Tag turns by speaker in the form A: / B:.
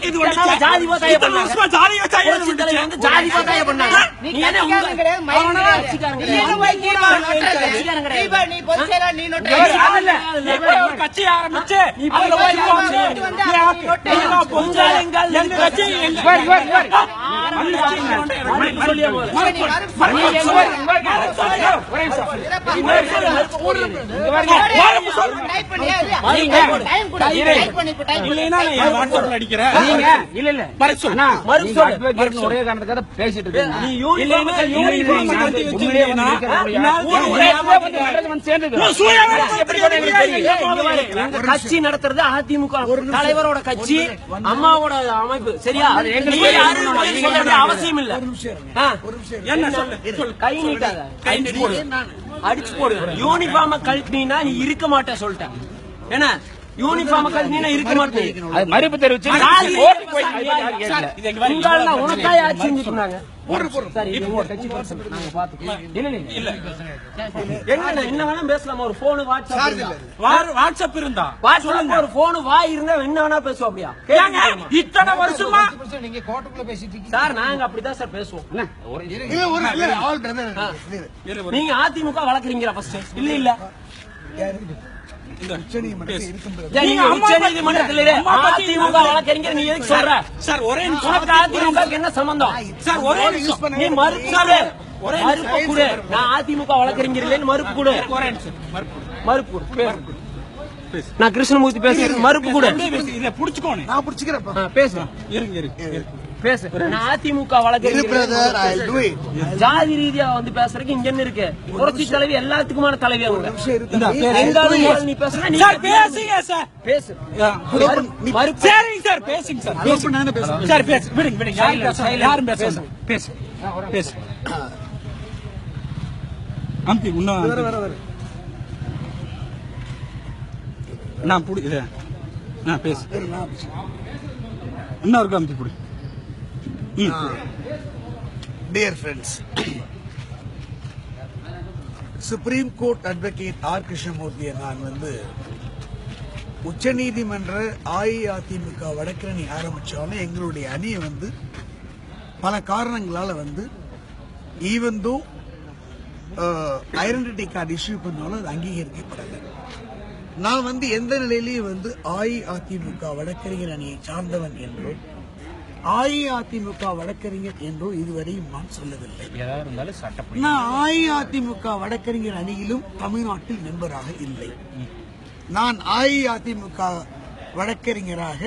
A: இது வந்து
B: ஜாதி பார்த்தாயே பண்ணாங்க.
A: ஜாதி வச்சாயே
B: வந்து ஜாதி பார்த்தாயே பண்ணாங்க. நீ என்ன உங்க கிடையாது மைண்ட் கட்சிக்காரங்க நீ பொதுச்செயலா நீ நோட்
A: ஒரு கட்சி ஆரம்பிச்சு நீ போய் பொதுச்செயலங்கள் எங்க கட்சி
B: ஒரே காரணத்துக்காக பேசிட்டு கட்சி நடத்துறது அதிமுக தலைவரோட கட்சி அம்மாவோட அமைப்பு சரியா அவசியம் இல்ல கை நீட்டாத அடிச்சு போடு யூனிஃபார்ம் கழட்டினா நீ இருக்க மாட்ட சொல்லிட்டேன் என்ன யூனிஃபார்ம் கழட்டினா இருக்க மாட்டேன்
C: மறுப்பு தெரிவிச்சு
B: உனக்காய் ஆட்சி செஞ்சுட்டு என்ன வேணா பேசலாமா ஒரு போன்
A: வாட்ஸ்அப் இருந்தா
B: ஒரு போன் வாய் இருந்தா என்ன வேணா பேசுவோம் அப்படியா
A: இத்தனை வருஷமா
B: நீங்க கோர்ட்டுக்குள்ள பேசிட்டு சார் நாங்க அப்படிதான் சார் பேசுவோம் நீங்க அதிமுக வளர்க்குறீங்களா ஃபர்ஸ்ட் இல்ல இல்ல உச்சநீதிமன்றத்தில் அதிமுக வழக்கறிஞர் நீ எதுக்கு சொல்ற
A: சார் ஒரே
B: அதிமுக என்ன சம்பந்தம்
A: சார் ஒரே
B: நீ மறுப்பு கொடு நான் அதிமுக வழக்கறிஞர் இல்லைன்னு மறுப்பு கொடு மறுப்பு நான் கிருஷ்ணமூர்த்தி பேசுறேன் மறுப்பு கொடு
A: இதை புடிச்சுக்கோனே நான் புடிச்சுக்கிறேன்
B: பேசுறேன்
A: இருங்க
B: பேசு நான் அதிமுக வழக்கறிஞர் ஜாதி ரீதியா வந்து பேசுறதுக்கு இங்க என்ன இருக்கு புரட்சி தலைவி எல்லாத்துக்குமான தலைவி அவங்க நீ பேசுற நீ
A: பேசுங்க சார்
B: பேசு
A: சரிங்க சார் பேசுங்க சார் சார் பேசு விடுங்க யாரும் பேசுங்க பேசு பேசு அம்பி இன்னும் நான் புடி இத நான் பேசு இன்னொரு அம்பி புடி
D: Dear friends, Supreme Court Advocate R. Krishnamurthy நான் வந்து உச்சநீதிமன்ற அஇஅதிமுக வழக்கறிஞை ஆரம்பிச்சாலும் எங்களுடைய அணியை வந்து பல காரணங்களால வந்து even though identity card issue பண்ணாலும் அது அங்கீகரிக்கப்படலை. நான் வந்து எந்த நிலையிலேயும் வந்து அஇஅதிமுக வழக்கறிஞர் அணியை சார்ந்தவன் என்றோ அஇஅதிமுக வழக்கறிஞர் என்றோ இதுவரையும் நான் சொல்லவில்லை. நான் அஇஅதிமுக வழக்கறிஞர் அணியிலும் தமிழ்நாட்டில் மெம்பராக இல்லை. நான் அஇஅதிமுக வழக்கறிஞராக